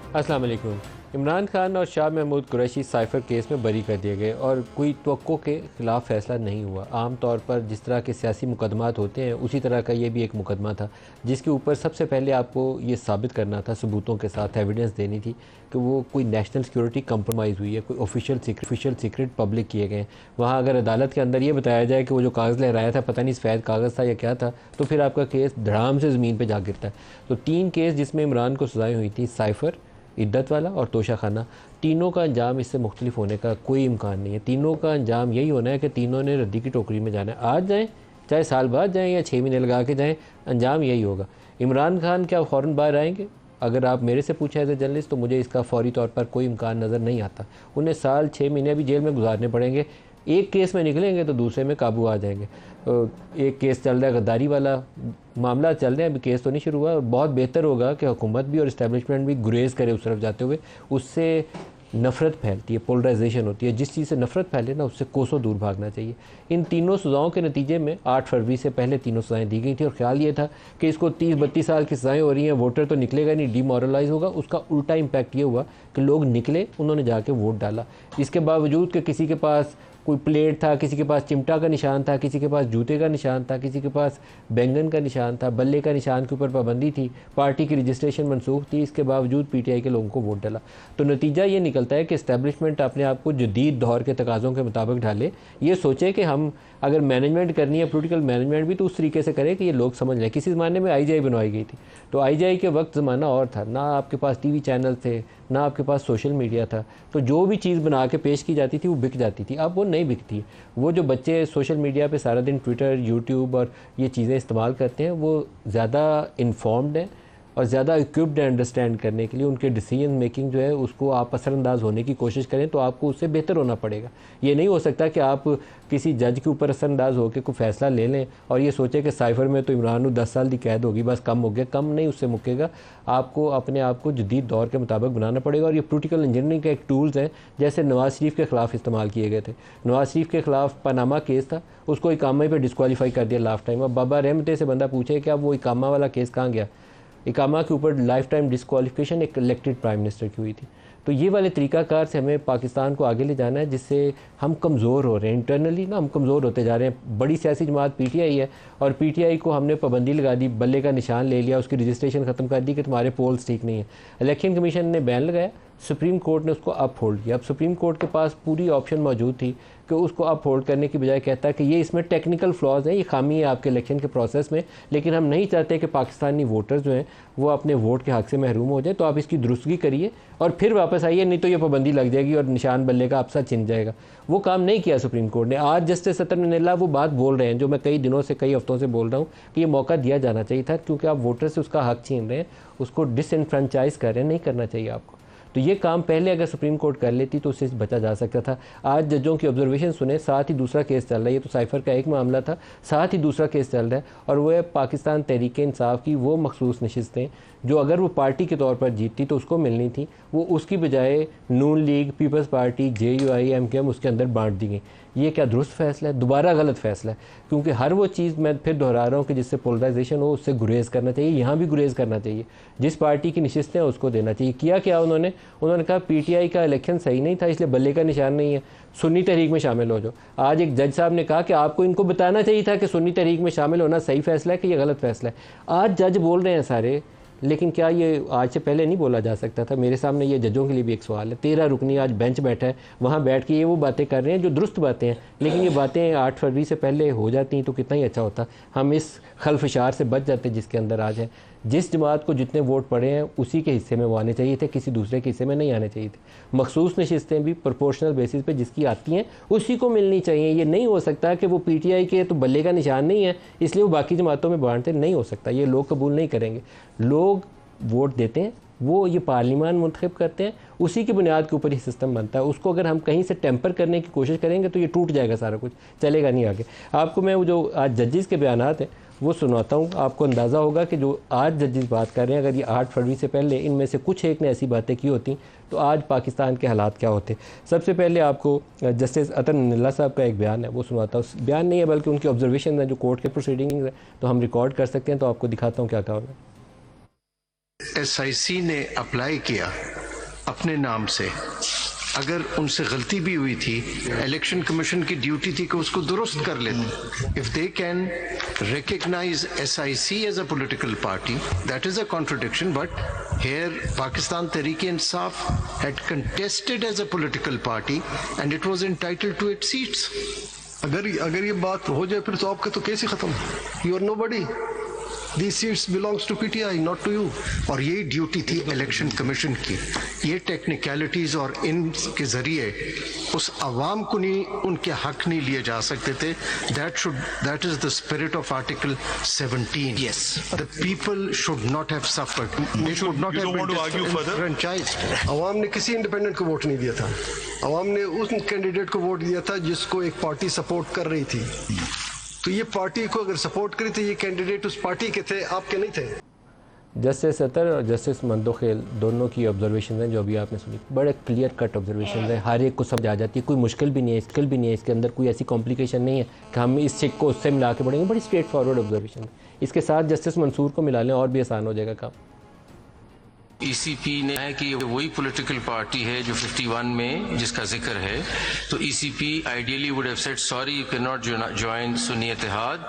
अस्सलाम वालेकुम। इमरान खान और शाह महमूद कुरैशी साइफ़र केस में बरी कर दिए गए और कोई तवक्को के ख़िलाफ़ फ़ैसला नहीं हुआ। आम तौर पर जिस तरह के सियासी मुकदमात होते हैं उसी तरह का ये भी एक मुकदमा था, जिसके ऊपर सबसे पहले आपको ये साबित करना था, सबूतों के साथ एविडेंस देनी थी कि वो कोई नेशनल सिक्योरिटी कंप्रोमाइज़ हुई है, कोई ऑफिशियल सीक्रेट पब्लिक किए गए हैं। वहाँ अगर अदालत के अंदर ये बताया जाए कि वो जो कागज़ लहराया था पता नहीं सफ़ेद कागज़ था या क्या था, तो फिर आपका केस धड़ाम से ज़मीन पर जा गिरता है। तो 3 केस जिसमें इमरान को सज़ाएँ हुई थी, साइफ़र, इद्दत वाला और तोशा खाना, तीनों का अंजाम इससे मुख्तलिफ होने का कोई इम्कान नहीं है। तीनों का अंजाम यही होना है कि तीनों ने रद्दी की टोकरी में जाना है। आज जाएँ, चाहे साल बाद जाएँ या 6 महीने लगा के जाएँ, अंजाम यही होगा। इमरान खान क्या फ़ौरन बाहर आएंगे? अगर आप मेरे से पूछें एज ए जर्नलिस्ट, तो मुझे इसका फ़ौरी तौर पर कोई इम्कान नज़र नहीं आता। उन्हें साल 6 महीने भी जेल में गुजारने पड़ेंगे। एक केस में निकलेंगे तो दूसरे में काबू आ जाएंगे। एक केस चल रहा है गद्दारी वाला, मामला चल रहे हैं, अभी केस तो नहीं शुरू हुआ। बहुत बेहतर होगा कि हुकूमत भी और इस्टेब्लिशमेंट भी गुरेज करे उस तरफ जाते हुए। उससे नफ़रत फैलती है, पोलराइजेशन होती है। जिस चीज़ से नफ़रत फैले ना, उससे कोसों दूर भागना चाहिए। इन तीनों सज़ाओं के नतीजे में 8 फरवरी से पहले तीनों सज़ाएँ दी गई थी और ख्याल ये था कि इसको 30-32 साल की सज़ाएँ हो रही हैं, वोटर तो निकलेगा नहीं, डीमोरलाइज होगा। उसका उल्टा इम्पैक्ट ये हुआ कि लोग निकले, उन्होंने जाके वोट डाला। इसके बावजूद कि किसी के पास कोई प्लेट था, किसी के पास चिमटा का निशान था, किसी के पास जूते का निशान था, किसी के पास बैंगन का निशान था, बल्ले का निशान के ऊपर पाबंदी थी, पार्टी की रजिस्ट्रेशन मनसूख थी, इसके बावजूद पीटीआई के लोगों को वोट डाला। तो नतीजा ये निकलता है कि इस्टेब्लिशमेंट अपने आप को जदीद दौर के तकाज़ों के मुताबिक ढाले। ये सोचे कि हम अगर मैनेजमेंट करनी है, पोलिटिकल मैनेजमेंट भी, तो उस तरीके से करें कि ये लोग समझ लें। किसी ज़माने में आईजीआई बनवाई गई थी, तो आईजीआई के वक्त ज़माना और था, ना आपके पास टीवी चैनल थे, ना आपके पास सोशल मीडिया था। तो जो भी चीज़ बना के पेश की जाती थी वो बिक जाती थी। अब वो नहीं बिकती है। वो जो बच्चे सोशल मीडिया पे सारा दिन ट्विटर, यूट्यूब और ये चीज़ें इस्तेमाल करते हैं, वो ज़्यादा इन्फॉर्म्ड हैं और ज़्यादा इक्विप्ड अंडरस्टैंड करने के लिए। उनके डिसीजन मेकिंग जो है उसको आप असरअंदाज होने की कोशिश करें तो आपको उससे बेहतर होना पड़ेगा। ये नहीं हो सकता कि आप किसी जज के ऊपर असरअंदाज होकर कोई फ़ैसला ले लें और ये सोचें कि साइफ़र में तो इमरान को 10 साल की कैद होगी, बस कम हो गया। कम नहीं, उससे मुक्केगा। आपको अपने आप को जदीद दौर के मुताबिक बनाना पड़ेगा। और ये पोलिटिकल इंजीनियरिंग के एक टूल्स हैं, जैसे नवाज़ शरीफ के ख़िलाफ़ इस्तेमाल किए गए थे। नवाज़ शरीफ के ख़िलाफ़ पनामा केस था, उसको इकामा पे डिस्क्वालीफाई कर दिया लाइफ टाइम। अब बाबा रहमते से बंदा पूछे कि अब वो इकामा वाला केस कहाँ गया? इकामा के ऊपर लाइफ टाइम डिस्क्वालिफिकेशन एक इलेक्टेड प्राइम मिनिस्टर की हुई थी। तो ये वाले तरीक़ाकार से हमें पाकिस्तान को आगे ले जाना है, जिससे हम कमज़ोर हो रहे हैं इंटरनली ना, हम कमज़ोर होते जा रहे हैं। बड़ी सियासी जमात पीटीआई है और पीटीआई को हमने पाबंदी लगा दी, बल्ले का निशान ले लिया, उसकी रजिस्ट्रेशन ख़त्म कर दी कि तुम्हारे पोल्स ठीक नहीं है। इलेक्शन कमीशन ने बैन लगाया, सुप्रीम कोर्ट ने उसको अप होल्ड किया। अब सुप्रीम कोर्ट के पास पूरी ऑप्शन मौजूद थी कि उसको अप होल्ड करने की बजाय कहता है कि ये इसमें टेक्निकल फ्लॉज हैं, ये खामी है आपके इलेक्शन के प्रोसेस में, लेकिन हम नहीं चाहते कि पाकिस्तानी वोटर्स जो हैं वो अपने वोट के हक़ से महरूम हो जाए, तो आप इसकी दुरुस्तगी करिए और फिर वापस आइए, नहीं तो ये पाबंदी लग जाएगी और निशान बल्ले का आपसा छिन जाएगा। वो काम नहीं किया सुप्रीम कोर्ट ने। आज जस्टिस अतर ननिल्ला वो बात बोल रहे हैं जो मैं कई दिनों से, कई हफ्तों से बोल रहा हूँ कि ये मौका दिया जाना चाहिए था, क्योंकि आप वोटर से उसका हक़ छीन रहे हैं, उसको डिसइनफ्रेंचाइज कर रहे हैं। नहीं करना चाहिए आपको। तो ये काम पहले अगर सुप्रीम कोर्ट कर लेती तो उससे बचा जा सकता था। आज जजों की ऑब्जर्वेशन सुने, साथ ही दूसरा केस चल रहा है। ये तो साइफ़र का एक मामला था, साथ ही दूसरा केस चल रहा है और वो है पाकिस्तान तहरीक इंसाफ की वो मखसूस नशिस्तें जो अगर वो पार्टी के तौर पर जीतती तो उसको मिलनी थी, वो उसकी बजाय Noon League, Peoples Party, JUI, MKM उसके अंदर बांट दी गई। ये क्या दुरुस्त फ़ैसला है? दोबारा गलत फ़ैसला है, क्योंकि हर वो चीज़ मैं फिर दोहरा रहा हूँ कि जिससे पोलराइजेशन हो उससे गुरेज़ करना चाहिए। यहाँ भी गुरेज़ करना चाहिए, जिस पार्टी की नशिस्तें हैं उसको देना चाहिए। किया क्या उन्होंने कहा पीटीआई का इलेक्शन सही नहीं था इसलिए बल्ले का निशान नहीं है, सुन्नी तहरीक में शामिल हो जाओ। आज एक जज साहब ने कहा कि आपको इनको बताना चाहिए था कि सुन्नी तहरीक में शामिल होना सही फ़ैसला है कि ये गलत फ़ैसला है। आज जज बोल रहे हैं सारे, लेकिन क्या ये आज से पहले नहीं बोला जा सकता था? मेरे सामने ये जजों के लिए भी एक सवाल है। 13 रुकनी आज बेंच बैठा है, वहाँ बैठ के ये वो बातें कर रहे हैं जो दुरुस्त बातें हैं, लेकिन ये बातें 8 फरवरी से पहले हो जाती तो कितना ही अच्छा होता। हम इस खलफशार से बच जाते जिसके अंदर आज है। जिस जमात को जितने वोट पड़े हैं उसी के हिस्से में वो आने चाहिए थे, किसी दूसरे के हिस्से में नहीं आने चाहिए थे। मखसूस नशिस्तें भी प्रोपोर्शनल बेसिस पे जिसकी आती हैं उसी को मिलनी चाहिए। ये नहीं हो सकता कि वो पीटीआई के तो बल्ले का निशान नहीं है इसलिए वो बाकी जमातों में बांटते, नहीं हो सकता। ये लोग कबूल नहीं करेंगे। लोग वोट देते हैं, वो ये पार्लियामान मुंतखब करते हैं, उसी की बुनियाद के ऊपर ही सिस्टम बनता है। उसको अगर हम कहीं से टेम्पर करने की कोशिश करेंगे तो ये टूट जाएगा, सारा कुछ चलेगा नहीं आगे। आपको मैं वो जो आज जजेस के बयानात हैं वो सुनाता हूँ, आपको अंदाज़ा होगा कि जो आज जजेस बात कर रहे हैं, अगर ये 8 फरवरी से पहले इनमें से कुछ एक ने ऐसी बातें की होती तो आज पाकिस्तान के हालात क्या होते। सबसे पहले आपको जस्टिस अतर ननिल्ला साहब का एक बयान है वो सुनाता हूँ। बयान नहीं है बल्कि उनकी ऑब्जर्वेशन है जो कोर्ट के प्रोसीडिंग्स है, तो हम रिकॉर्ड कर सकते हैं। तो आपको दिखाता हूँ क्या कहा उन्होंने। SIC ने अप्लाई किया अपने नाम से, अगर उनसे गलती भी हुई थी, इलेक्शन कमीशन की ड्यूटी थी कि उसको दुरुस्त कर लेते। If they can recognise SIC as a political party, that is a contradiction, but here Pakistan Tehreek Insaf had contested as a political party and it was entitled to its seats. अगर ये बात हो जाए फिर तो आपका तो केस ही खत्म। You are nobody, These seats belongs to PTI, not to you. और ये ड्यूटी थी इलेक्शन कमीशन की। ये टेक्निकलिटीज और इनके जरिए उस आवाम को नहीं, उनके हक नहीं लिए जा सकते थे। That is the spirit of Article 17. Yes. The people should not have suffered. They should not have been disenfranchised. आवाम ने किसी इंडिपेंडेंट को वोट नहीं दिया था। आवाम ने उस कैंडिडेट को वोट दिया था जिसको एक पार्टी सपोर्ट कर रही थी। तो ये पार्टी को अगर सपोर्ट करी तो ये कैंडिडेट उस पार्टी के थे, आपके नहीं थे। जस्टिस अतर और जस्टिस मंदोखेल दोनों की ऑब्जर्वेशन हैं जो अभी आपने सुनी, बड़े क्लियर कट ऑब्जर्वेशन है, हर एक को समझ आ जाती है, कोई मुश्किल भी नहीं है, स्किल भी नहीं है, इसके अंदर कोई ऐसी कॉम्प्लिकेशन नहीं है कि हम इस चेक को उससे मिला के बढ़ेंगे। बड़ी स्ट्रेट फॉरवर्ड ऑब्जर्वेशन है। इसके साथ जस्टिस मंसूर को मिला लें और भी आसान हो जाएगा काम। ECP ने है कि वही पॉलिटिकल पार्टी है जो 51 में जिसका जिक्र है, तो ECP ideally would have said sorry you can not join Sunni Ittehad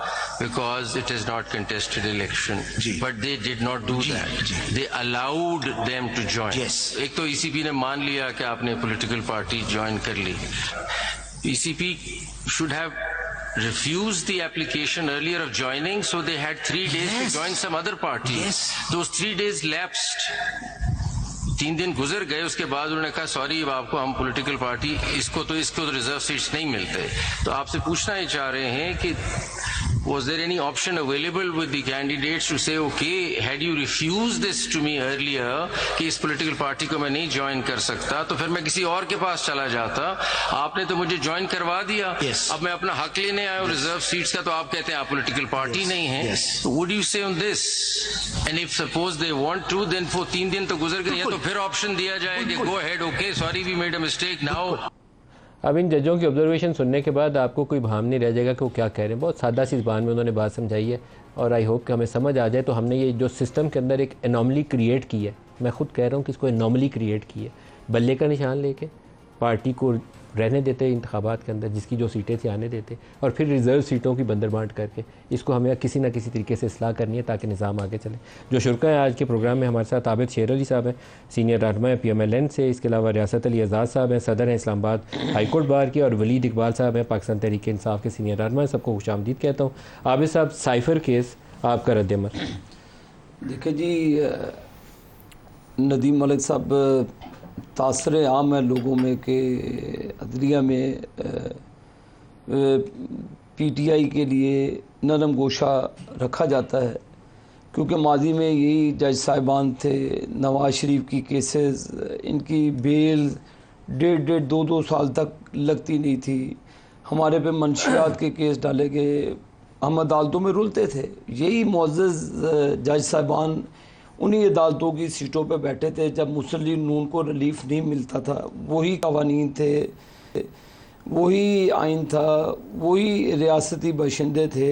because it is not contested election, but they did not do that, they allowed them to join. एक तो ECP ने मान लिया कि आपने पॉलिटिकल पार्टी ज्वाइन कर ली। ECP should have refused the application earlier of joining, so they had 3 days to join some other party. Those 3 days lapsed. 3 दिन गुजर गए, उसके बाद उन्होंने कहा सॉरी अब आपको हम पॉलिटिकल पार्टी इसको तो रिजर्व सीट्स नहीं मिलते। तो आपसे पूछना ही चाह रहे हैं कि was there any option available with the candidates to say okay had you refused this to me earlier कि इस पॉलिटिकल पार्टी को मैं नहीं ज्वाइन कर सकता तो फिर मैं किसी और के पास चला जाता, आपने तो मुझे ज्वाइन करवा दिया। अब मैं अपना हक लेने आया रिजर्व सीट्स का, तो आप कहते हैं आप पॉलिटिकल पार्टी नहीं है। What do you say on this? And if suppose they want to then for 3 दिन तो गुजर गए, तो फिर ऑप्शन दिया जाए कि go ahead, okay sorry we made a mistake now. अब इन जजों की ऑब्जर्वेशन सुनने के बाद आपको कोई भाम नहीं रह जाएगा कि वो क्या कह रहे हैं। बहुत सादा सी ज़बान में उन्होंने बात समझाई है और आई होप कि हमें समझ आ जाए। तो हमने ये जो सिस्टम के अंदर एक एनॉमली क्रिएट की है, मैं ख़ुद कह रहा हूँ कि इसको एनॉमली क्रिएट की है, बल्ले का निशान लेके पार्टी को रहने देते इंतखाबात के अंदर, जिसकी जो सीटें थी आने देते, और फिर रिज़र्व सीटों की बंदरबांट करके इसको हमें किसी ना किसी तरीके से इस्लाह करनी है ताकि निज़ाम आगे चले। जो शुरका है आज के प्रोग्राम में हमारे साथ आबिद शेर अली साहब हैं, सीनियर रहनुमा है PMLN से, इसके अलावा रियासत अली आज़ाद साहब हैं, सदर हैं इस्लामाबाद हाई कोर्ट बार के, और वलीद इकबाल साहब हैं पाकिस्तान तहरीक इंसाफ के सीनियर रहनुमा। सबको खुशामदीद कहता हूँ। आबिद साहब, साइफ़र केस आपका रद्द-ए-अमल। देखिए जी, नदीम मलिक साहब, तासर आम है लोगों में कि अदलिया में PTI के लिए नरम गोशा रखा जाता है, क्योंकि माजी में यही जज साहिबान थे। नवाज शरीफ की केसेस, इनकी बेल 1.5-2 साल तक लगती नहीं थी। हमारे पे मंशियात के केस डाले गए, हम अदालतों में रुलते थे। यही मुअज़्ज़ज़ जज साहिबान उन्हीं अदालतों की सीटों पर बैठे थे जब मुस्लिम नून को रिलीफ नहीं मिलता था। वही कवानीन थे, वही आइन था, वही रियासती बशिंदे थे।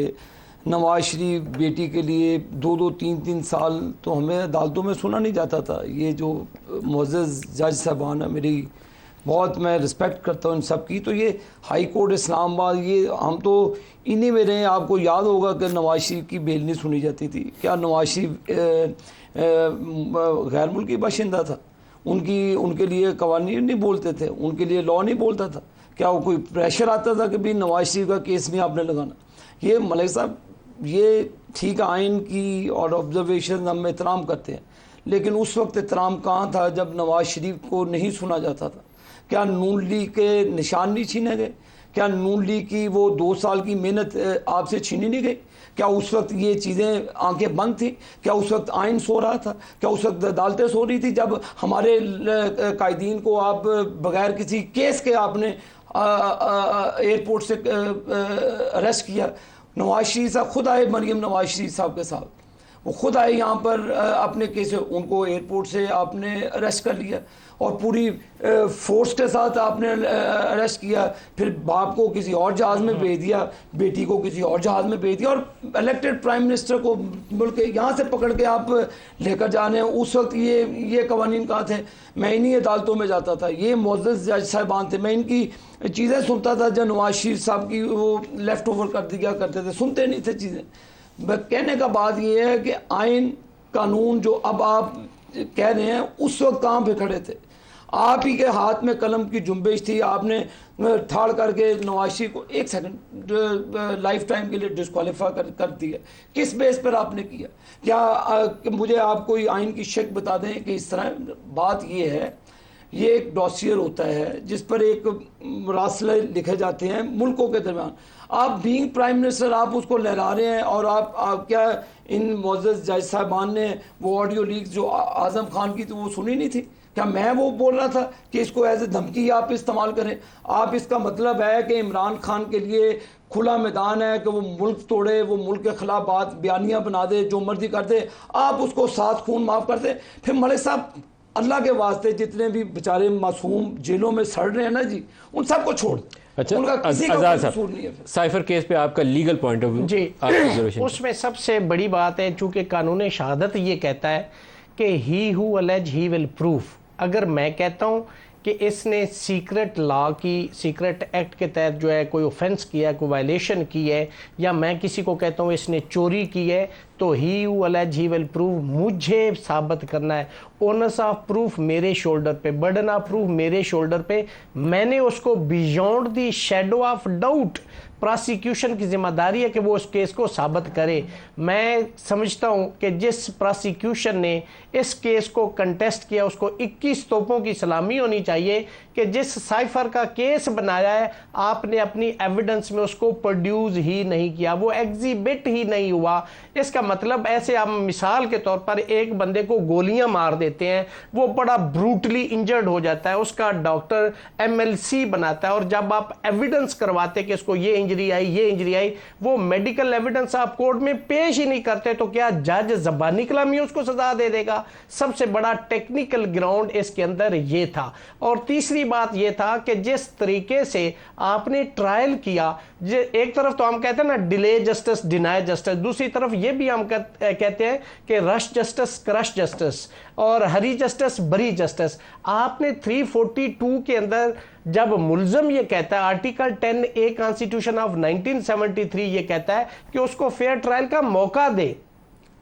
नवाज शरीफ बेटी के लिए 2-2, 3-3 साल तो हमें अदालतों में सुना नहीं जाता था। ये जो मुअज़्ज़ज़ जज साहबान है, मेरी बहुत मैं रिस्पेक्ट करता हूँ इन सब की। तो ये हाई कोर्ट इस्लामाबाद, ये हम तो इन्हीं में रहे। आपको याद होगा कि नवाज शरीफ की बेल नहीं सुनी जाती थी। क्या नवाज शरीफ गैर मुल्की बाशिंदा था? उनके लिए कवानीन नहीं बोलते थे, उनके लिए लॉ नहीं बोलता था? क्या वो कोई प्रेशर आता था कि भाई नवाज शरीफ का केस नहीं आपने लगाना? ये मलिक साहब, ये ठीक आइन की और ऑब्जर्वेशन हम एहतराम करते हैं, लेकिन उस वक्त एहतराम कहाँ था जब नवाज शरीफ को नहीं सुना जाता था? क्या नून लीग के निशान नहीं छीने गए? क्या नून लीग की वो 2 साल की मेहनत आपसे छीनी नहीं गई? क्या उस वक्त ये चीज़ें आंखें बंद थी? क्या उस वक्त आइन सो रहा था? क्या उस वक्त अदालतें सो रही थी जब हमारे कायदीन को आप बगैर किसी केस के आपने एयरपोर्ट से अरेस्ट किया? नवाज शरीफ साहब खुद आए, मरीम नवाज शरीफ साहब के साथ, वो खुद आए यहाँ पर अपने केस, उनको एयरपोर्ट से आपने अरेस्ट कर लिया और पूरी फोर्स के साथ आपने अरेस्ट किया, फिर बाप को किसी और जहाज़ में भेज दिया, बेटी को किसी और जहाज़ में भेज दिया, और इलेक्टेड प्राइम मिनिस्टर को मुल्क के यहाँ से पकड़ के आप लेकर जा रहे हैं। उस वक्त ये कवानीन कहाँ थे? मैं इन्हीं अदालतों में जाता था, ये मुअज़्ज़ज़ जज साहिबान थे, मैं इनकी चीज़ें सुनता था। जब नवाज शरीफ साहब की वो लेफ़्ट ओवर कर दिया करते थे, सुनते नहीं थे चीज़ें। कहने का बात ये है कि आइन कानून जो अब आप कह रहे हैं, उस वक्त कहाँ पे खड़े थे? आप ही के हाथ में कलम की जुम्बिश थी, आपने ठाड़ करके नवाज शरीफ को 1 सेकंड लाइफ टाइम के लिए डिस्क्वालीफाई कर दिया। किस बेस पर आपने किया? क्या मुझे आप कोई आइन की शक बता दें कि इस तरह? बात ये है, ये एक डॉसियर होता है जिस पर एक रास्ते लिखे जाते हैं मुल्कों के दरमियान। आप बीइंग प्राइम मिनिस्टर आप उसको लहरा रहे हैं, और आप क्या इन मुअज़्ज़ज़ जज साहबान ने वो ऑडियो लीक जो आज़म खान की, तो वो सुनी नहीं थी? क्या मैं वो बोल रहा था कि इसको एज ए धमकी आप इस्तेमाल करें? आप इसका मतलब है कि इमरान खान के लिए खुला मैदान है कि वो मुल्क तोड़े, वो मुल्क के खिलाफ बात बयानियाँ बना दे, जो मर्जी कर दे, आप उसको 7 खून माफ़ कर दे। फिर मलिक साहब, अल्लाह के वास्ते जितने भी बेचारे मासूम जेलों में सड़ रहे हैं ना जी, उन सबको छोड़। अच्छा, उनका किसी का आज़ाद कोई कसूर साहब, नहीं है। साइफर केस पे आपका लीगल पॉइंट ऑफ व्यू जी, उसमें सबसे बड़ी बात है, चूंकि कानून शहादत ये कहता है कि he who allege he will prove. अगर मैं कहता हूँ कि इसने सीक्रेट लॉ की, सीक्रेट एक्ट के तहत जो है कोई ऑफेंस किया है, कोई वायलेशन की है, या मैं किसी को कहता हूँ इसने चोरी की है, तो he who allege he will prove, मुझे साबित करना है। ओनस ऑफ प्रूफ मेरे शोल्डर पे, बर्डन ऑफ प्रूफ मेरे शोल्डर पे। मैंने उसको beyond the shadow of doubt, prosecution की जिम्मेदारी है कि वो उस केस को साबित करे। मैं समझता हूं कि जिस प्रोसिक्यूशन ने इस केस को कंटेस्ट किया, उसको 21 तोपों की सलामी होनी चाहिए कि जिस साइफर का केस बनाया है, आपने अपनी एविडेंस में उसको प्रोड्यूस ही नहीं किया, वो एग्जिबिट ही नहीं हुआ। इसका मतलब ऐसे आप मिसाल के तौर पर एक बंदे को गोलियां मार देते हैं, वो बड़ा ब्रूटली इंजर्ड हो जाता है, उसका डॉक्टर MLC बनाता है, और जब आप एविडेंस करवाते कि इसको ये इंजरी आई, ये इंजरी आई, वो मेडिकल एविडेंस आप कोर्ट में पेश ही नहीं करते, तो क्या जज ज़बानी कलामी उसको सजा दे देगा? सबसे बड़ा टेक्निकल ग्राउंड इसके अंदर ये था। और तीसरी बात ये था कि जिस तरीके से आपने ट्रायल किया, एक तरफ तो हम कहते हैं ना डिले जस्टिस, डिनाई जस्टिस, दूसरी तरफ ये भी हम कहते हैं कि रश जस्टिस, क्रश जस्टिस, और हरी जस्टिस, बरी जस्टिस। आपने 342 के अंदर जब मुल्जम ये कहता है, आर्टिकल 10A कॉन्स्टिट्यूशन ऑफ 1973 ये कहता है कि उसको फेयर ट्रायल का मौका दे,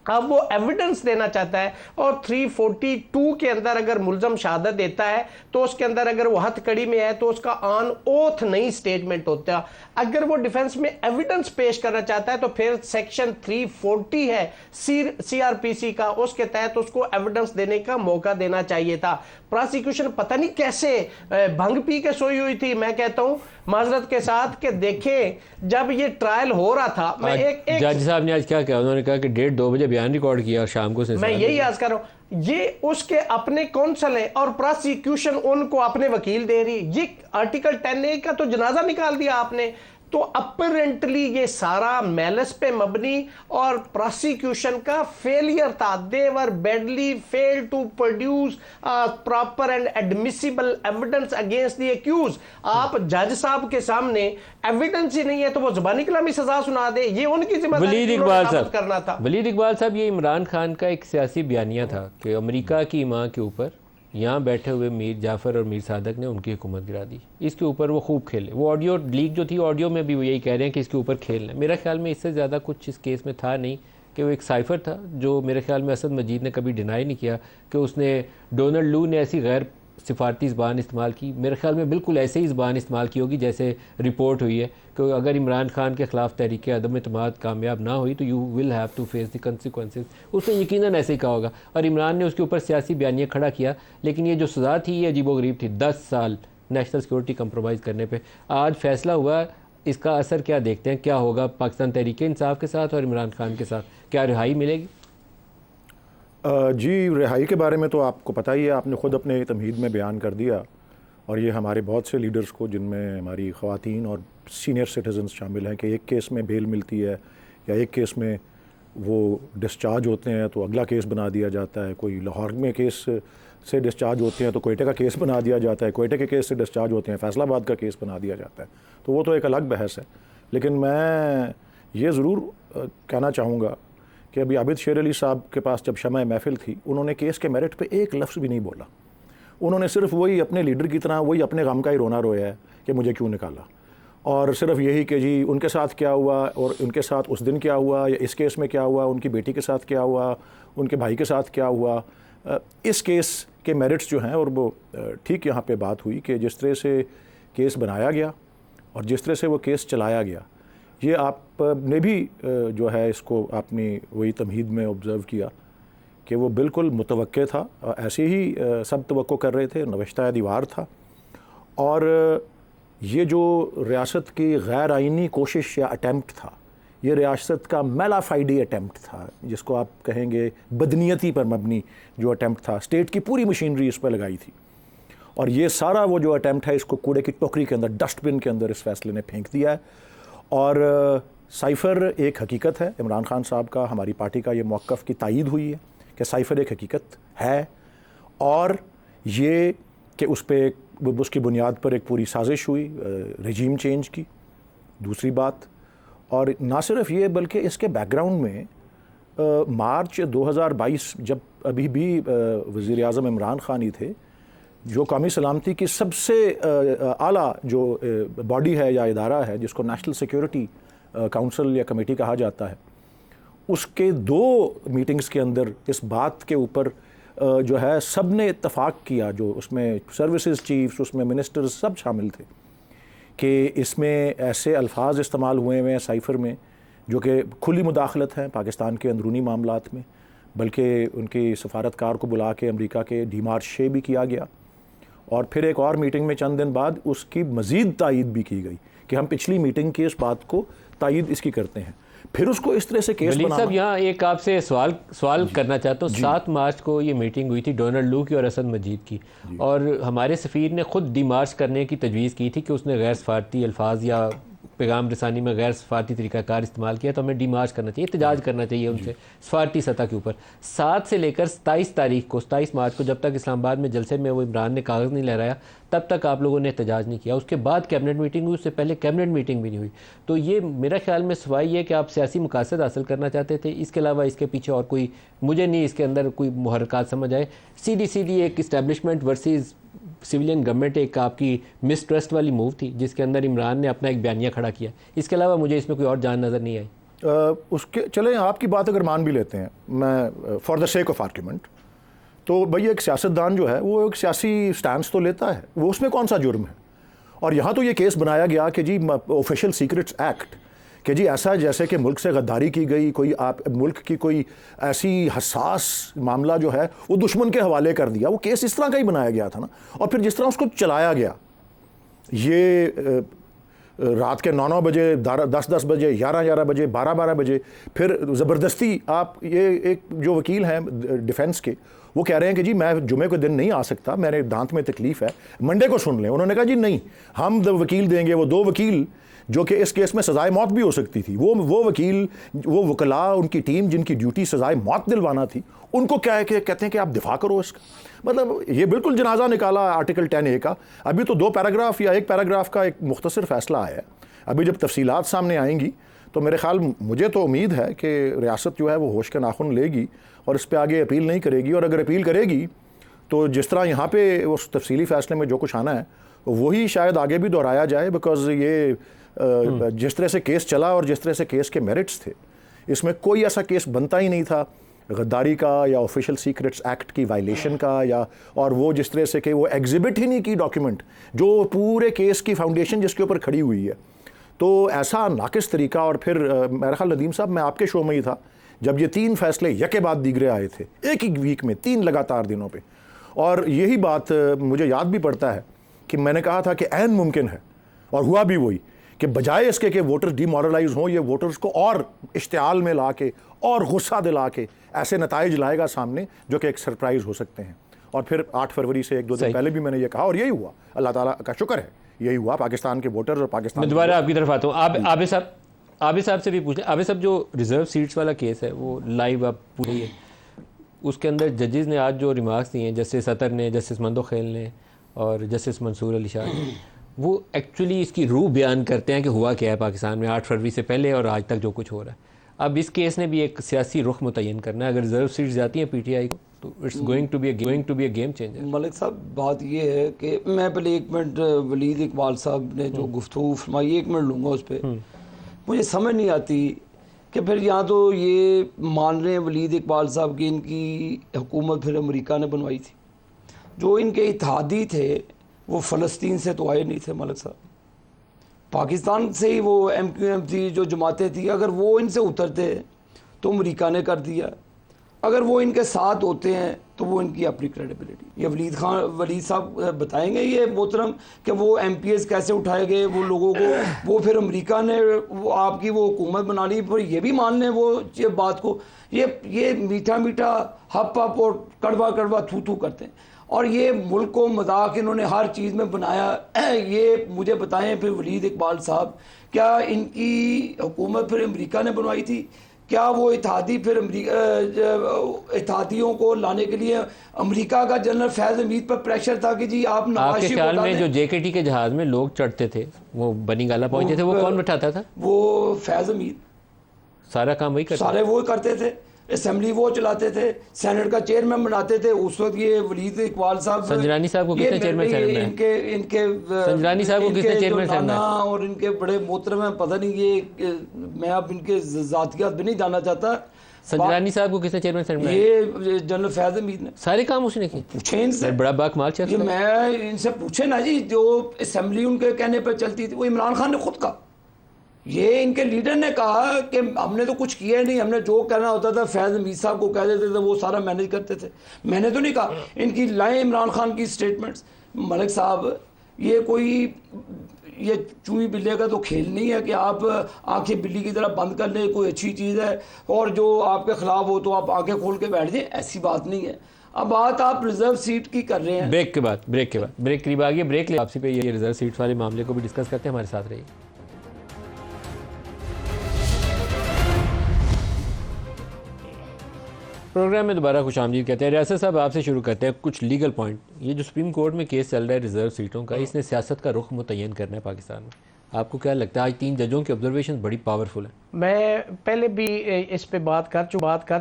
अब वो एविडेंस देना चाहता है, और 342 के अंदर अगर मुल्जम शहादत देता है तो उसके अंदर अगर वो हथकड़ी में है तो उसका ऑन ओथ नहीं स्टेटमेंट होता। अगर वो डिफेंस में एविडेंस पेश करना चाहता है तो फिर सेक्शन 340 है CRPC का, उसके तहत उसको एविडेंस देने का मौका देना चाहिए था। प्रोसिक्यूशन पता नहीं कैसे भंग पी के सोई हुई थी। मैं कहता हूं माजरत के साथ कि देखें, जब ये ट्रायल हो रहा था, मैं एक जज साहब ने आज क्या कहा? उन्होंने कहा कि 1:30 बजे बयान रिकॉर्ड किया और शाम को मैं यही आज कर रहा हूं, ये उसके अपने कौंसल है और प्रोसिक्यूशन उनको अपने वकील दे रही। ये आर्टिकल 10A का तो जनाजा निकाल दिया आपने। तो अपरेंटली ये सारा मेलस पे मबनी और प्रोसिक्यूशन का फेलियर था। They were badly fail to produce proper and admissible evidence against the accuse. आप जज साहब के सामने एविडेंस ही नहीं है तो वो जुबानी कलामी सजा सुना दे, ये उनकी जिम्मेदारी करना था। वलीद इकबाल साहब, ये इमरान खान का एक सियासी बयानिया था कि अमेरिका की मां के ऊपर यहाँ बैठे हुए मीर जाफ़र और मीर सादक ने उनकी हुकूमत गिरा दी, इसके ऊपर वो खूब खेले। वो ऑडियो लीक जो थी, ऑडियो में भी वो यही कह रहे हैं कि इसके ऊपर खेलना। मेरा ख्याल में इससे ज़्यादा कुछ इस केस में था नहीं, कि वो एक साइफर था जो मेरे ख्याल में असद मजीद ने कभी डिनाई नहीं किया कि उसने डोनाल्ड लू ने ऐसी गैर सिफारती ज़बान इस्तेमाल की। मेरे ख्याल में बिल्कुल ऐसे ही ज़बान इस्तेमाल की होगी जैसे रिपोर्ट हुई है कि अगर इमरान खान के ख़िलाफ़ तहरीक अदम एतमाद कामयाब ना हुई तो you will have to face the consequences. उसने यकीनन ऐसे ही कहा होगा और इमरान ने उसके ऊपर सियासी बयानिया खड़ा किया। लेकिन ये जो सज़ा थी ये अजीबोगरीब थी, 10 साल नेशनल सिक्योरिटी कंप्रोमाइज़ करने पर। आज फैसला हुआ, इसका असर क्या देखते हैं, क्या होगा पाकिस्तान तहरीक इंसाफ के साथ और इमरान खान के साथ? क्या रिहाई मिलेगी? जी, रिहाई के बारे में तो आपको पता ही है, आपने ख़ुद अपने तमहीद में बयान कर दिया, और ये हमारे बहुत से लीडर्स को, जिनमें हमारी ख़वातीन और सीनियर सिटीजन्स शामिल हैं, कि एक केस में बेल मिलती है या एक केस में वो डिस्चार्ज होते हैं तो अगला केस बना दिया जाता है, कोई लाहौर में केस से डिस्चार्ज होते हैं तो कोयटे का केस बना दिया जाता है, कोयटे के केस से डिस्चार्ज होते हैं फैसलाबाद का केस बना दिया जाता है। तो वो तो एक अलग बहस है। लेकिन मैं ये ज़रूर कहना चाहूँगा कि अभी आबिद शेर अली साहब के पास जब शमअ महफिल थी, उन्होंने केस के मेरिट पे एक लफ्ज़ भी नहीं बोला। उन्होंने सिर्फ वही अपने लीडर की तरह वही अपने गम का ही रोना रोया है कि मुझे क्यों निकाला, और सिर्फ यही कि जी उनके साथ क्या हुआ और उनके साथ उस दिन क्या हुआ या इस केस में क्या हुआ, उनकी बेटी के साथ क्या हुआ, उनके भाई के साथ क्या हुआ। इस केस के मेरिट्स जो हैं, और वो ठीक यहाँ पे बात हुई कि जिस तरह से केस बनाया गया और जिस तरह से वो केस चलाया गया, ये आपने भी जो है इसको आपने वही तमहीद में ऑब्ज़र्व किया कि वो बिल्कुल मुतवक्के था, ऐसे ही सब तवक्को कर रहे थे, नविश्ता दीवार था। और ये जो रियासत की गैर आइनी कोशिश या अटैम्प्ट था, ये रियासत का मेलाफाइडी अटैम्प्ट था, जिसको आप कहेंगे बदनीयती पर मबनी जो अटैम्प्ट था, स्टेट की पूरी मशीनरी इस पर लगाई थी। और ये सारा वो जो अटैम्प्ट है, इसको कूड़े की टोकरी के अंदर, डस्टबिन के अंदर इस फैसले ने फेंक दिया है। और साइफ़र एक हकीकत है। इमरान खान साहब का, हमारी पार्टी का ये मौक़िफ़ की तायीद हुई है कि साइफ़र एक हकीकत है, और ये कि उस पर उसकी बुनियाद पर एक पूरी साजिश हुई रजीम चेंज की। दूसरी बात, और ना सिर्फ ये बल्कि इसके बैकग्राउंड में मार्च 2022 जब अभी भी वज़ीर आज़म इमरान खान ही थे, जो कौमी सलामती की सबसे आला जो बॉडी है या इदारा है, जिसको नेशनल सिक्योरिटी काउंसिल या कमेटी कहा जाता है, उसके 2 मीटिंग्स के अंदर इस बात के ऊपर जो है सब ने इत्तफाक किया, जो उसमें सर्विसेज चीफ्स, उसमें मिनिस्टर्स सब शामिल थे, कि इसमें ऐसे अल्फाज इस्तेमाल हुए हैं साइफ़र में जो कि खुली मुदाखलत हैं पाकिस्तान के अंदरूनी मामलात में, बल्कि उनकी सफारतकार को बुला के अमेरिका के डीमार्शे भी किया गया। और फिर एक और मीटिंग में चंद दिन बाद उसकी मज़ीद तायीद भी की गई कि हम पिछली मीटिंग की इस बात को तायीद इसकी करते हैं। फिर उसको इस तरह से केस बनाना। साहब, यहाँ एक आपसे सवाल करना चाहता हूँ। 7 मार्च को ये मीटिंग हुई थी डोनाल्ड लू की और असद मजीद की, और हमारे सफ़ीर ने ख़ुद डिमार्च करने की तजवीज़ की थी कि उसने गैर सफारती अल्फाज या पैगाम रसानी में गैर सफारती तरीक़ाकार इस्तेमाल किया, तो हमें डिमार्च करना चाहिए, एहतजाज करना चाहिए उनसे सफारती सतह के ऊपर। 7 से लेकर 27 मार्च को जब तक इस्लामाबाद में जलसे में वो इमरान ने कागज़ नहीं लहराया, तब तक आप लोगों ने एहतजाज नहीं किया। उसके बाद कैबिनेट मीटिंग हुई, उससे पहले कैबिनेट मीटिंग भी नहीं हुई। तो ये मेरा ख्याल में सवाई है कि आप सियासी मकासद हासिल करना चाहते थे, इसके अलावा इसके पीछे और कोई मुझे नहीं इसके अंदर कोई मुहर्रकात समझ आए। सीधी एक इस्टेब्लिशमेंट वर्सेस सिविलियन गवर्नमेंट एक आपकी मिसट्रस्ट वाली मूव थी, जिसके अंदर इमरान ने अपना एक बयानिया खड़ा किया। इसके अलावा मुझे इसमें कोई और जान नज़र नहीं आई। उसके चलें, आपकी बात अगर मान भी लेते हैं, मैं for the sake of argument, तो भाई एक सियासतदान जो है वो एक सियासी स्टैंड तो लेता है, वो उसमें कौन सा जुर्म है। और यहाँ तो ये केस बनाया गया कि जी ऑफिशियल सीक्रेट्स एक्ट, कि जी ऐसा जैसे कि मुल्क से गद्दारी की गई, कोई आप मुल्क की कोई ऐसी हसास मामला जो है वो दुश्मन के हवाले कर दिया। वो केस इस तरह का ही बनाया गया था ना। और फिर जिस तरह उसको चलाया गया, ये रात के 9 बजे, 10 बजे, 11 बजे, 12 बजे, फिर ज़बरदस्ती आप ये एक जो वकील हैं डिफेंस के, वो कह रहे हैं कि जी मैं जुमे को दिन नहीं आ सकता, मेरे दांत में तकलीफ़ है, मंडे को सुन लें। उन्होंने कहा जी नहीं, हम वकील देंगे। वो 2 वकील जो कि इस केस में सजाए मौत भी हो सकती थी, वो वकील, वो वकला, उनकी टीम जिनकी ड्यूटी सजाए मौत दिलवाना थी, उनको क्या है कि कहते हैं कि आप दिफा करो इसका। मतलब ये बिल्कुल जनाजा निकाला आर्टिकल 10A का। अभी तो 2 पैराग्राफ या 1 पैराग्राफ का एक मुख्तसर फैसला आया है। अभी जब तफसीलात सामने आएंगी तो मेरे ख्याल, मुझे तो उम्मीद है कि रियासत जो है वो होश के नाखुन लेगी और इस पर आगे अपील नहीं करेगी। और अगर अपील करेगी तो जिस तरह यहाँ पे उस तफसीली फ़ैसले में जो कुछ आना है वही शायद आगे भी दोहराया जाए, बिकॉज ये जिस तरह से केस चला और जिस तरह से केस के मेरिट्स थे, इसमें कोई ऐसा केस बनता ही नहीं था गद्दारी का या ऑफिशियल सीक्रेट्स एक्ट की वायलेशन का, या और वो जिस तरह से कि वो एग्जिबिट ही नहीं की डॉक्यूमेंट जो पूरे केस की फाउंडेशन जिसके ऊपर खड़ी हुई है। तो ऐसा नाकिस तरीका। और फिर मेरा ख्याल नदीम साहब, मैं आपके शो में ही था जब ये 3 फैसले यके बाद दीगरे आए थे, एक ही वीक में 3 लगातार दिनों पे। और यही बात मुझे याद भी पड़ता है कि मैंने कहा था कि ऐन मुमकिन है, और हुआ भी वही, कि बजाय इसके कि वोटर डीमोरलाइज हों, ये वोटर्स को और इश्तियाल में ला के और गुस्सा दिला के ऐसे नताइज लाएगा सामने जो कि एक सरप्राइज़ हो सकते हैं। और फिर 8 फरवरी से 1-2 दिन पहले भी मैंने ये कहा, और यही हुआ। अल्लाह ताला का शुक्र है, यही हुआ। पाकिस्तान के वोटर्स और पाकिस्तान, मैं दोबारा आपकी तरफ आता हूँ। आप साहब आबिद साहब से भी पूछ लें। आबिद साहब, जो रिज़र्व सीट्स वाला केस है वो लाइव आप पूरी है, उसके अंदर जजेस ने आज जो रिमार्क्स दिए हैं, जस्टिस अतर ने, जस्टिस मंदोखेल ने और जस्टिस मंसूर अली शाह ने, वो एक्चुअली इसकी रूह बयान करते हैं कि हुआ क्या है पाकिस्तान में 8 फरवरी से पहले और आज तक जो कुछ हो रहा है। अब इस केस ने भी एक सियासी रुख मुतय्यन करना है। अगर रिजर्व सीट्स जाती हैं पीटीआई को तो it's going to be a game changer. Malik साहब, बात ये है कि मैं पहले 1 मिनट वलीद इकबाल साहब ने जो गुफ्तगू फरमाई 1 मिनट लूँगा उस पर। मुझे समझ नहीं आती कि फिर यहाँ तो ये मान रहे हैं वलीद इकबाल साहब की इनकी हुकूमत फिर अमेरिका ने बनवाई थी। जो इनके इत्तेहादी थे वो फ़लस्तीन से तो आए नहीं थे मलिक साहब, पाकिस्तान से ही वो MQM थी, जो जमातें थी। अगर वो इनसे उतरते तो अमेरिका ने कर दिया, अगर वो इनके साथ होते हैं तो वो इनकी अपनी क्रेडिबिलिटी। ये वलीद साहब बताएंगे ये मोहतरम कि वो MPs कैसे उठाए गए वो लोगों को, वो फिर अमेरिका ने वो आपकी वो हुकूमत बना ली। फिर ये भी मान लें वो ये बात को, ये मीठा मीठा हप हप और कड़वा कड़वा थू थू करते हैं और ये मुल्क को मजाक इन्होंने हर चीज़ में बनाया। ये मुझे बताएं फिर वलीद इकबाल साहब, क्या इनकी हुकूमत फिर अमेरिका ने बनवाई थी? क्या वो इत्तेहादी फिर इत्तेहादियों को लाने के लिए अमेरिका का जनरल फैज़ हमीद पर प्रेशर था कि जी आप नवाज शरीफ को ख्याल में जो JKT के जहाज़ में लोग चढ़ते थे वो बनी गाला पहुंचते थे, वो कौन बैठाता था? वो फैज़ हमीद। सारा काम वही करते, सारे वो करते थे, असेंबली वो चलाते थे, सेनेट का चेयरमैन बनाते थे। उस वक्त ये वलीद इकबाल साहब, संजरानी साहब को किसने चेयरमैन बनाया? इनके संजरानी साहब को किसने चेयरमैन बनाया? और इनके बड़े मोहतरम हैं, पता नहीं ये मैं अब इनके जातियात भी नहीं जानना चाहता। संजरानी साहब को किसने चेयरमैन बनाया? ये जनरल फैज़ हमीद ने। सारे काम उसने किए। पूछे इनसे, बड़ा बाकमाल चेहरा। ये मैं इनसे पूछे ना जी, जो असेंबली उनके कहने पर चलती थी वो इमरान खान ने खुद कहा। ये इनके लीडर ने कहा कि हमने तो कुछ किया नहीं, हमने जो करना होता था फैज़ हमीद साहब को कह देते थे, वो सारा मैनेज करते थे। मैंने तो नहीं कहा, इनकी लाएं इमरान खान की स्टेटमेंट्स। मलिक साहब, ये कोई ये चूही बिल्ले का तो खेल नहीं है कि आप आंखें बिल्ली की तरह बंद कर लें, कोई अच्छी चीज़ है और जो आपके ख़िलाफ़ हो तो आप आंखें खोल के बैठ जाएं। ऐसी बात नहीं है। अब बात आप रिजर्व सीट की कर रहे हैं। ब्रेक करीब आ गया। ब्रेक ले आपसी पे ये रिजर्व सीट्स वाले मामले को भी डिस्कस करते हैं। हमारे साथ रहिए। प्रोग्राम में दोबारा खुश आमदीद कहते हैं। रियासत साहब, आपसे शुरू करते हैं कुछ लीगल पॉइंट। ये जो सुप्रीम कोर्ट में केस चल रहा है रिजर्व सीटों का, इसने सियासत का रुख मुतय्यन करना है पाकिस्तान में। आपको क्या लगता है? आज 3 जजों की ऑब्जर्वेशन बड़ी पावरफुल है। मैं पहले भी इस पे बात कर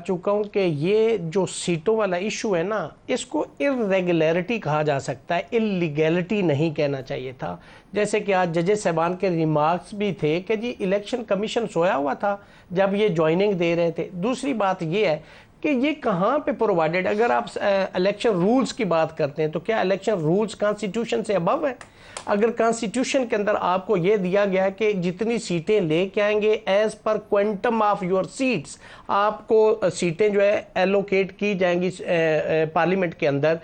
चुका हूँ कि ये जो सीटों वाला इशू है ना, इसको इर्रेगुलरिटी कहा जा सकता है, इलीगैलिटी नहीं कहना चाहिए था। जैसे कि आज जजेस साहबान के रिमार्क्स भी थे कि जी इलेक्शन कमीशन सोया हुआ था जब ये ज्वाइनिंग दे रहे थे। दूसरी बात ये है कि ये कहाँ पे प्रोवाइडेड, अगर आप इलेक्शन रूल्स की बात करते हैं तो क्या इलेक्शन रूल्स कॉन्स्टिट्यूशन से अबव है? अगर कॉन्स्टिट्यूशन के अंदर आपको ये दिया गया है कि जितनी सीटें लेके आएंगे as per quantum of your seats, आपको सीटें जो है एलोकेट की जाएंगी पार्लियामेंट के अंदर,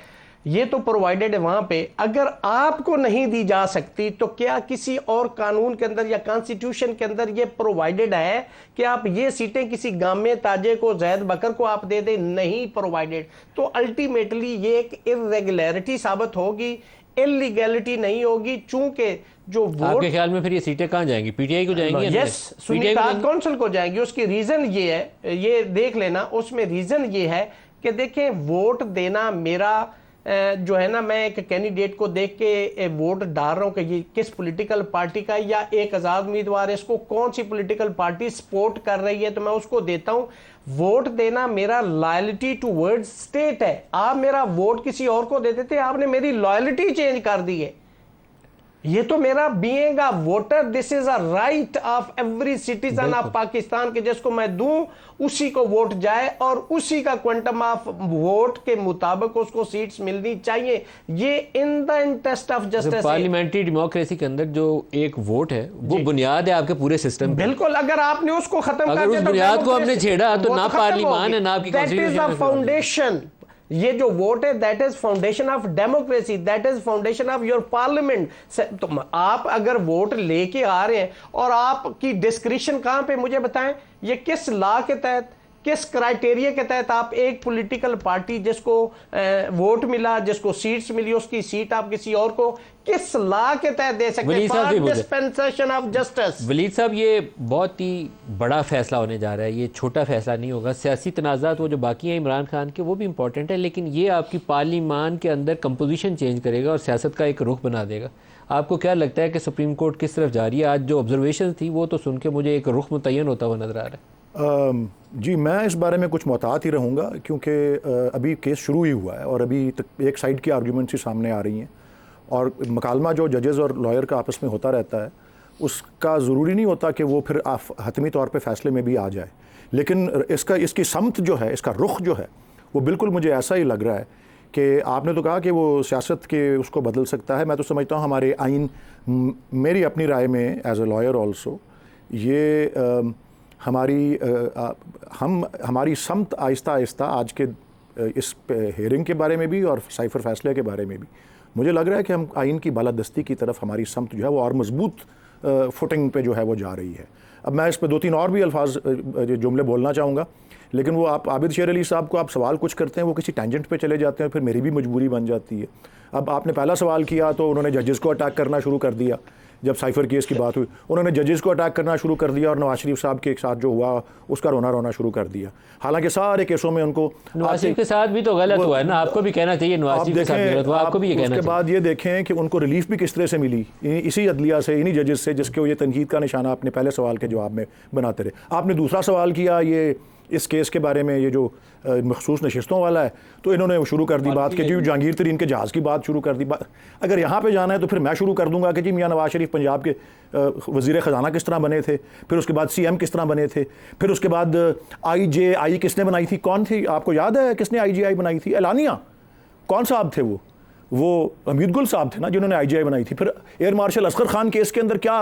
ये तो प्रोवाइडेड है वहां पे। अगर आपको नहीं दी जा सकती तो क्या किसी और कानून के अंदर या कॉन्स्टिट्यूशन के अंदर ये प्रोवाइडेड है कि आप ये सीटें किसी गामे ताजे को, जैद बकर को आप दे दें? नहीं प्रोवाइडेड। तो अल्टीमेटली ये एक इर्रेगुलरिटी साबित होगी, इलीगैलिटी नहीं होगी। चूंकि जो वोट, आपके ख्याल में फिर ये सीटें कहाँ जाएंगी? पीटीआई को जाएंगी? यस, सुन्नी इत्तेहाद काउंसिल को जाएंगी। उसकी रीजन ये है, ये देख लेना, उसमें रीजन ये है कि देखें वोट देना मेरा जो है ना, मैं एक कैंडिडेट को देख के वोट डाल रहा हूं कि ये किस पॉलिटिकल पार्टी का या एक आजाद उम्मीदवार है, इसको कौन सी पॉलिटिकल पार्टी सपोर्ट कर रही है तो मैं उसको देता हूं। वोट देना मेरा लॉयल्टी टुवर्ड्स स्टेट है। आप मेरा वोट किसी और को दे देते, आपने मेरी लॉयल्टी चेंज कर दी है। ये तो मेरा being a voter, this is a right of every citizen of Pakistan के जिसको मैं दूं उसी को वोट जाए और उसी का क्वांटम ऑफ वोट के मुताबिक उसको सीट्स मिलनी चाहिए। ये in the interest of justice. Parliamentary democracy के अंदर जो एक वोट है वो बुनियाद है आपके पूरे सिस्टम। बिल्कुल, अगर आपने उसको खत्म कर दिया, उस बुनियाद को हमने छेड़ा तो ना पार्लियामान है ना आपकी कॉन्स्टिट्यूशन। फाउंडेशन, ये जो वोट है that is foundation of democracy, that is foundation of your parliament. तो आप अगर वोट लेके आ रहे हैं और आपकी डिस्क्रिप्शन कहां पे, मुझे बताएं, ये किस लॉ के तहत, किस क्राइटेरिया के तहत आप एक पॉलिटिकल पार्टी जिसको वोट मिला, जिसको सीट्स मिली, उसकी सीट आप किसी और को किस लॉ के तहत दे सकते हैं? Dispensation of justice. वलीद साहब, ये बहुत ही बड़ा फैसला होने जा रहा है, ये छोटा फैसला नहीं होगा। सियासी तनाज़ात वो जो बाकी हैं इमरान खान के, वो भी इंपॉर्टेंट है, लेकिन ये आपकी पार्लिमान के अंदर कंपोजिशन चेंज करेगा और सियासत का एक रुख बना देगा। आपको क्या लगता है कि सुप्रीम कोर्ट किस तरफ जा रही है? आज जो ऑब्जर्वेशन थी वो तो सुन के मुझे एक रुख मुतय्यन होता हुआ नजर आ रहा है। जी, मैं इस बारे में कुछ मोहतात ही रहूँगा, क्योंकि अभी केस शुरू ही हुआ है और अभी तक एक साइड की आर्ग्यूमेंट्स ही सामने आ रही हैं और मकालमा जो जजेस और लॉयर का आपस में होता रहता है उसका ज़रूरी नहीं होता कि वो फिर हतमी तौर पे फैसले में भी आ जाए। लेकिन इसकी समत जो है, इसका रुख जो है, वो बिल्कुल मुझे ऐसा ही लग रहा है कि आपने तो कहा कि वो सियासत के उसको बदल सकता है। मैं तो समझता हूँ हमारे आइन, मेरी अपनी राय में एज ए लॉयर ऑल्सो, ये हमारी समत आहिस्ता आहिस्ता आज के इस हेयरिंग के बारे में भी और साइफर फैसले के बारे में भी मुझे लग रहा है कि हम आइन की बालादस्ती की तरफ हमारी समत जो है वो और मजबूत फुटिंग पे जो है वो जा रही है। अब मैं इस पर 2-3 और भी अल्फाज जुमले बोलना चाहूँगा, लेकिन वो आप आबिद शेर अली साहब को आप सवाल कुछ करते हैं, वो किसी टेंजेंट पे चले जाते हैं, फिर मेरी भी मजबूरी बन जाती है। अब आपने पहला सवाल किया तो उन्होंने जजेस को अटैक करना शुरू कर दिया। जब साइफर केस की बात हुई उन्होंने जजेस को अटैक करना शुरू कर दिया और नवाज शरीफ साहब के साथ जो हुआ उसका रोना शुरू कर दिया। हालांकि सारे केसों में उनको नवाज शरीफ के साथ भी तो गलत हुआ है ना, आपको भी कहना चाहिए नवाज शरीफ के साथ गलत हुआ, आपको भी ये कहना चाहिए। उसके बाद ये देखें कि उनको रिलीफ भी किस तरह से मिली, इसी अदलिया से, इन्हीं जजेस से, जिसके ये तनकीद का निशाना अपने पहले सवाल के जवाब में बनाते रहे। आपने दूसरा सवाल किया ये इस केस के बारे में, ये जो मखसूस नशिस्तों वाला है, तो इन्होंने शुरू कर दी बात कि जी जहांगीर तरीन के जहाज़ की बात शुरू कर दी। अगर यहाँ पे जाना है तो फिर मैं शुरू कर दूंगा कि जी मियां नवाज शरीफ पंजाब के वज़ीर ख़जाना किस तरह बने थे, फिर उसके बाद CM किस तरह बने थे, फिर उसके बाद IJI किसने बनाई थी, कौन थी, आपको याद है किसने IJI बनाई थी? एलानिया। कौन साहब थे वो हमीद गुल साहब थे ना जिन्होंने IJI बनाई थी। फिर air marshal Asghar Khan case के अंदर क्या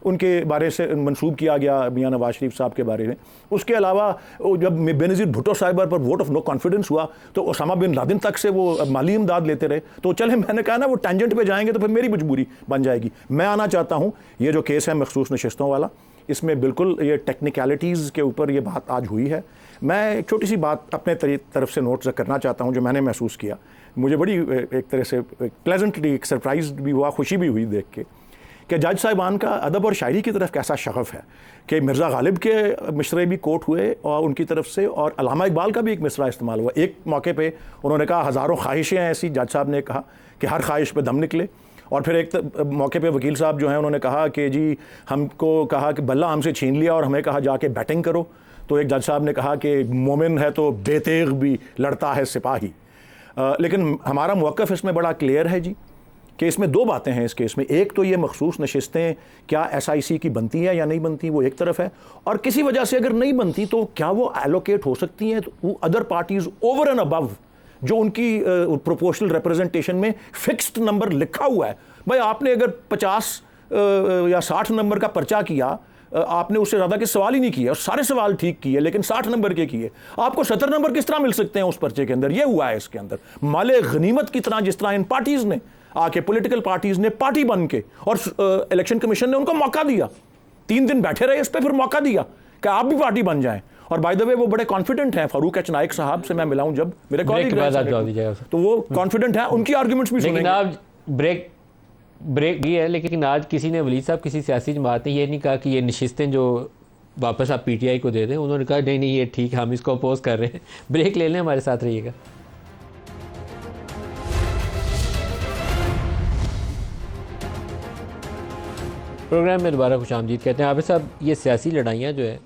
उनके बारे से मंसूब किया गया मियां नवाज शरीफ साहब के बारे में। उसके अलावा जब बेनज़ीर भुट्टो साहिबा पर वोट ऑफ नो कॉन्फिडेंस हुआ तो ओसामा बिन लादेन तक से वो माली इमदाद लेते रहे। तो चले, मैंने कहा ना वो टेंजेंट पे जाएंगे तो फिर मेरी मजबूरी बन जाएगी। मैं आना चाहता हूँ ये जो केस है मखसूस नशिस्तों वाला, इसमें बिल्कुल ये टेक्निकलिटीज़ के ऊपर ये बात आज हुई है। मैं एक छोटी सी बात अपने तरफ से नोट करना चाहता हूँ जो मैंने महसूस किया। मुझे बड़ी एक तरह से प्लेजेंटली एक सरप्राइज भी हुआ, खुशी भी हुई देख के कि जज साहिबान का अदब और शायरी की तरफ कैसा शगफ़ है कि मिर्ज़ा गालिब के मिसरे भी कोट हुए और उनकी तरफ से, और अल्लामा इकबाल का भी एक मिसरा इस्तेमाल हुआ। एक मौके पे उन्होंने कहा हज़ारों ख्वाहिशें ऐसी, जज साहब ने कहा कि हर ख्वाहिश पे दम निकले। और फिर एक मौके पे वकील साहब जो हैं उन्होंने कहा कि जी हमको कहा कि बल्ला हमसे छीन लिया और हमें कहा जाके बैटिंग करो। तो एक जज साहब ने कहा कि मोमिन है तो बेतेग भी लड़ता है सिपाही। लेकिन हमारा मौक़िफ़ इसमें बड़ा क्लियर है जी कि इसमें 2 बातें हैं इस केस में। एक तो ये मखसूस नशिस्तें क्या SIC की बनती हैं या नहीं बनती, वो एक तरफ है, और किसी वजह से अगर नहीं बनती तो क्या वो एलोकेट हो सकती हैं तो other parties over and above जो उनकी प्रोपोर्शनल रिप्रेजेंटेशन में फिक्स्ड नंबर लिखा हुआ है। भाई आपने अगर 50 या 60 नंबर का पर्चा किया, आपने उससे ज़्यादा के सवाल ही नहीं किए और सारे सवाल ठीक किए लेकिन 60 नंबर के किए, आपको 70 नंबर किस तरह मिल सकते हैं उस पर्चे के अंदर? ये हुआ है इसके अंदर माले गनीमत की तरह, जिस तरह इन पार्टीज़ ने आके, पॉलिटिकल पार्टीज़ ने पार्टी बन के, और इलेक्शन कमीशन ने उनको मौका दिया, 3 दिन बैठे रहे इस पर, फिर मौका दिया कि आप भी पार्टी बन जाएं। और बाय द वे वो बड़े कॉन्फिडेंट हैं। फारूक एच नाइक साहब से मैं मिला हूं जब, मेरे कॉलीग तो वो कॉन्फिडेंट है, उनकी आर्गुमेंट्स भी सुनेंगे। ब्रेक भी है, लेकिन आज किसी ने, वलीद साहब किसी सियासी जमात ने ये नहीं कहा कि ये नशिस्तें जो वापस आप PTI को दे दें। उन्होंने कहा नहीं ये ठीक है, हम इसको अपोज कर रहे हैं। ब्रेक ले लें, हमारे साथ रहिएगा। प्रोग्राम में दोबारा खुशामदीद कहते हैं। आबिद साहब, ये सियासी लड़ाइयाँ जो है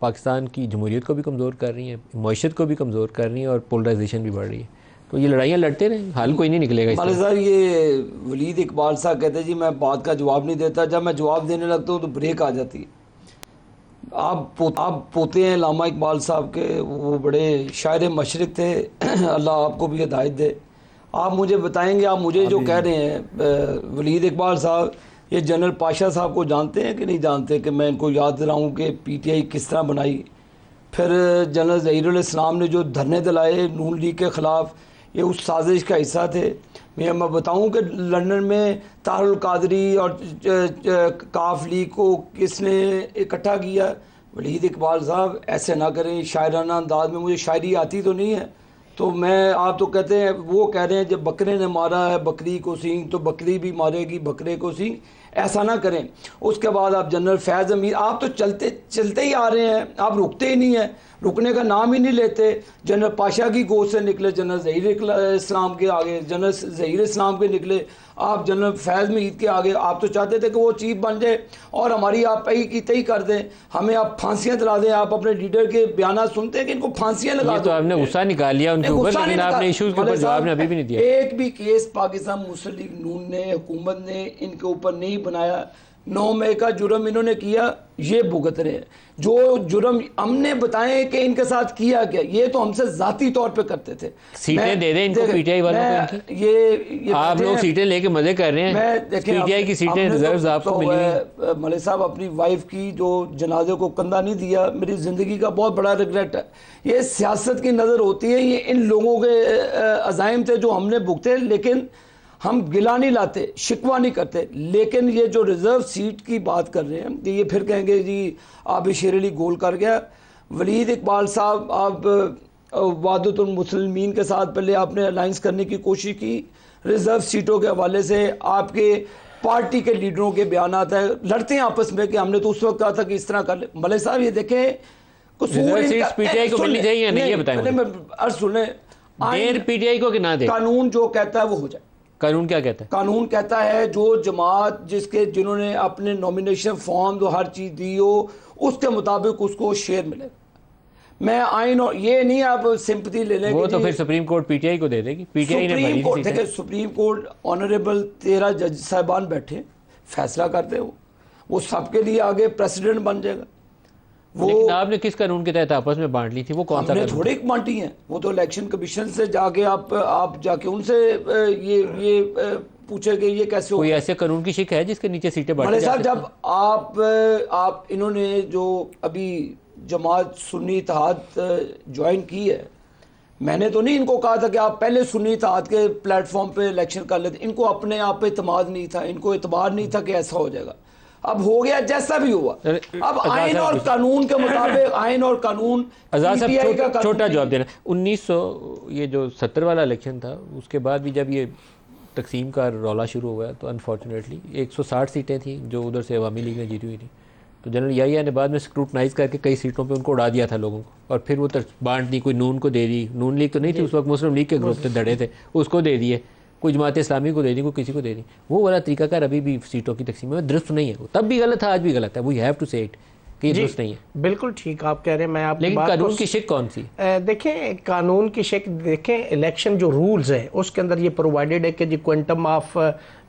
पाकिस्तान की जमहूरियत को भी कमज़ोर कर रही हैं, मईशत को भी कमज़ोर कर रही हैं और पोलराइजेशन भी बढ़ रही है। तो ये लड़ाइयाँ लड़ते रहें, हल कोई नहीं निकलेगा। मालिक साहब, ये वलीद इकबाल साहब कहते हैं जी मैं बात का जवाब नहीं देता, जब मैं जवाब देने लगता हूँ तो ब्रेक आ जाती है। आप पोते हैं लामा इकबाल साहब के, वो बड़े शायर मशरिक थे, अल्लाह आपको भी हिदायत दे। आप मुझे बताएंगे, आप मुझे जो कह रहे हैं वलीद इकबाल साहब, ये जनरल पाशा साहब को जानते हैं कि नहीं जानते कि मैं इनको याद दिलाऊँ कि PTI किस तरह बनाई। फिर जनरल ज़हीरुल इस्लाम ने जो धरने दिलाए नून लीग के ख़िलाफ़, ये उस साजिश का हिस्सा थे। मैं बताऊं कि लंदन में तारुल कादरी और काफ लीग को किसने इकट्ठा किया? वलीद इकबाल साहब ऐसे ना करें, शायराना अंदाज में, मुझे शायरी आती तो नहीं है, तो मैं, आप तो कहते हैं, वो कह रहे हैं जब बकरे ने मारा है बकरी को सींग तो बकरी भी मारेगी बकरे को सींग, ऐसा ना करें। उसके बाद आप जनरल फैज़ अमीर, आप तो चलते ही आ रहे हैं, आप रुकते ही नहीं हैं, रुकने का नाम ही नहीं लेते। जनरल पाशा की गोद से निकले, जनरल ज़हीर इस्लाम के आगे, जनरल ज़हीर इस्लाम के निकले, आप जनरल फैज़ मीर के आगे। आप तो चाहते थे कि वो चीफ बन जाए और हमारी आप तय की तय कर दें, हमें आप फांसियाँ दिला दें। आप अपने लीडर के बयान सुनते हैं कि इनको फांसियाँ लगा दो। तो आपने गुस्सा निकाल लिया उनके ऊपर, लेकिन आपने इश्यूज के ऊपर जवाब अभी भी नहीं दिया। एक भी केस पाकिस्तान मुस्लिम लीग नून ने, हुकूमत ने इनके ऊपर नहीं बनाया। 9 मई का जुर्म इन्होंने किया, ये भुगत रहे हैं। जो जुर्म हमने बताए कि इनके साथ किया गया, ये तो हमसे जाती तौर पे करते थे। सीटें दे दें इनको पीटीआई वालों को, इनकी ये आप लोग सीटें लेके मजे कर रहे हैं। पीटीआई की सीटें रिजर्व्स आपको मिली हैं। मलिक साहब, अपनी वाइफ की जो जनाजे को कंधा नहीं दिया, मेरी ज़िंदगी का बहुत बड़ा रिग्रेट है। ये सियासत की नज़र होती है, ये इन लोगों के अज़ाइम थे जो हमने भुगते, लेकिन हम गिला नहीं लाते, शिकवा नहीं करते। लेकिन ये जो रिज़र्व सीट की बात कर रहे हैं, ये फिर कहेंगे जी आप शेर अली गोल कर गया। वलीद इकबाल साहब, आप वादतुल मुस्लिमीन के साथ पहले आपने अलाइंस करने की कोशिश की, रिज़र्व सीटों के हवाले से आपके पार्टी के लीडरों के बयान है, लड़ते हैं आपस में कि हमने तो उस वक्त कहा था कि इस तरह कर ले। मलिक साहब ये देखें, पीटीआई को मिलनी चाहिए नहीं, ये बताएं। अर्ज सुने, पीटीआई को कि ना दे, कानून जो कहता है वो हो जाए। कानून क्या कहता है? कानून कहता है जो जमात जिन्होंने अपने नॉमिनेशन फॉर्म जो हर चीज़ दी हो उसके मुताबिक उसको शेयर मिलेगा। मैं आइन, और ये नहीं आप सिंपैथी ले लेंगे, वो तो फिर सुप्रीम कोर्ट पीटीआई को दे देगी। पीटीआई ने भरी थी। देखिए, सुप्रीम कोर्ट ऑनरेबल 13 जज साहिबान बैठे फैसला करते हो, वो सबके लिए आगे प्रेसिडेंट बन जाएगा। वो लेकिन आपने किस कानून के तहत आपस में बांट ली थी? वो कौन सा कानून? थोड़ी बांटी हैं, वो तो इलेक्शन कमीशन से जाके आप जाके उनसे ये पूछे कि ये कैसे हो। कोई ऐसे कानून की शिक है जिसके नीचे सीटें बांटी जाती हैं? जब आप इन्होंने जो अभी जमात सुन्नी इत्तेहाद ज्वाइन की है, मैंने तो नहीं इनको कहा था कि आप पहले सुन्नी इत्तेहाद के प्लेटफॉर्म पे इलेक्शन कर लेते। इनको अपने आप पे इत्मीनान नहीं था, इनको एतबार नहीं था कि ऐसा हो जाएगा। अब हो गया जैसा भी हुआ। अब आइन और कानून के मुताबिक, आइन और कानून, आज़ाद साहब छोटा जवाब देना। 1900 ये जो 70 वाला इलेक्शन था, उसके बाद भी जब ये तकसीम का रौला शुरू हुआ तो अनफॉर्चुनेटली 160 सीटें थी जो उधर से अवामी लीग ने जीती हुई थी। तो जनरल याहिया ने बाद में स्क्रूटनाइज करके कई सीटों पे उनको उड़ा दिया था लोगों को, और फिर वो बांट दी। कोई नून को दे दी, नून लीग तो नहीं थी उस वक्त, मुस्लिम लीग के ग्रुप थे, धड़े थे, उसको दे दिए। कोई जमात इस्लामी को दे दी, कोई किसी को दे दी। वो वाला तरीकाकार अभी भी सीटों की तकसीम में दुरुस्त नहीं है। वो तब भी गलत था, आज भी गलत है। वी हैव टू से इट कि दुरुस्त नहीं है। बिल्कुल ठीक आप कह रहे हैं। मैं आपकी लेकिन बात कानून की शिक कौन सी? देखें, कानून की शिक देखें, इलेक्शन जो रूल्स है उसके अंदर ये प्रोवाइडेड है कि जी क्वांटम ऑफ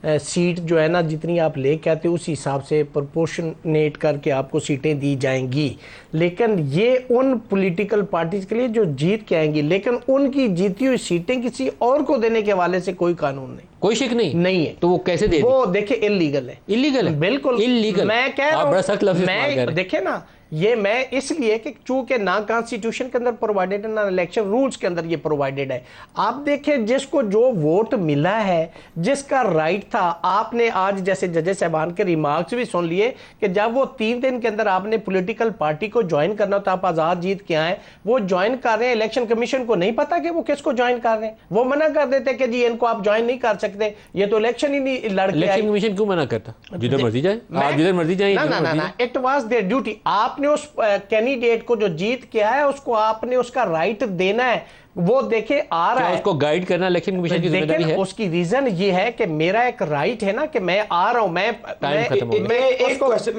सीट जो है ना, जितनी आप ले के आते उस हिसाब से प्रोपोर्शनेट करके आपको सीटें दी जाएंगी। लेकिन ये उन पॉलिटिकल पार्टीज के लिए जो जीत के आएंगी, लेकिन उनकी जीती हुई सीटें किसी और को देने के हवाले से कोई कानून नहीं, कोई शिक नहीं है। तो वो कैसे दे? वो देखिए इल्लीगल है। इल्लीगल है, बिल्कुल इल्लीगल। मैं कह रहा हूं, मैं देखे ना, ये मैं इसलिए कि चूंकि ना कॉन्स्टिट्यूशन के अंदर प्रोवाइडेड है, ना इलेक्शन रूल्स के अंदर ये प्रोवाइडेड है। आप देखें, जिसको जो वोट मिला है, जिसका राइट था, आपने आज जैसे जजेस साहबान के रिमार्क्स भी सुन लिए कि जब वो 3 दिन के अंदर आपने पॉलिटिकल पार्टी को ज्वाइन करना होता, आप आजाद जीत के आए, वो ज्वाइन कर रहे हैं। इलेक्शन कमीशन को नहीं पता कि वो किसको ज्वाइन कर रहे हैं, वो मना कर देते कि जी इनको आप ज्वाइन नहीं कर सकते, ये तो इलेक्शन ही नहीं लड़के। इलेक्शन कमीशन क्यों मना करता? जिधर मर्जी जाए, आप जिधर मर्जी जाए। ना, इट वाज देयर ड्यूटी। आपने उस कैंडिडेट को जो जीत के आया है उसको आपने उसका राइट देना है। वो देखे आ रहा है, उसको गाइड करना इलेक्शन कमीशन की जिम्मेदारी है। उसकी रीजन ये है कि मेरा एक राइट है ना कि मैं आ रहा हूं। मैं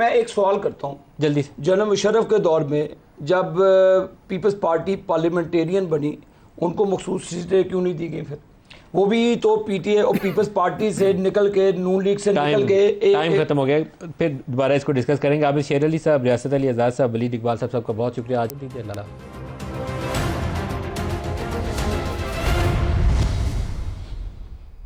एक सवाल करता हूं जल्दी से। जनरल मुशर्रफ के दौर में जब पीपल्स पार्टी पार्लियामेंटेरियन बनी, उनको मखसूस सीटें क्यों नहीं दी गई? फिर वो भी तो पीटीआई और पीपल्स पार्टी से निकल के, नून लीग से निकल के टाइम खत्म हो गया। फिर दोबारा इसको डिस्कस करेंगे। आप शेर अली साहब, रियासत अली आज़ाद साहब, वलीद इकबाल साहब, सबका बहुत शुक्रिया। आज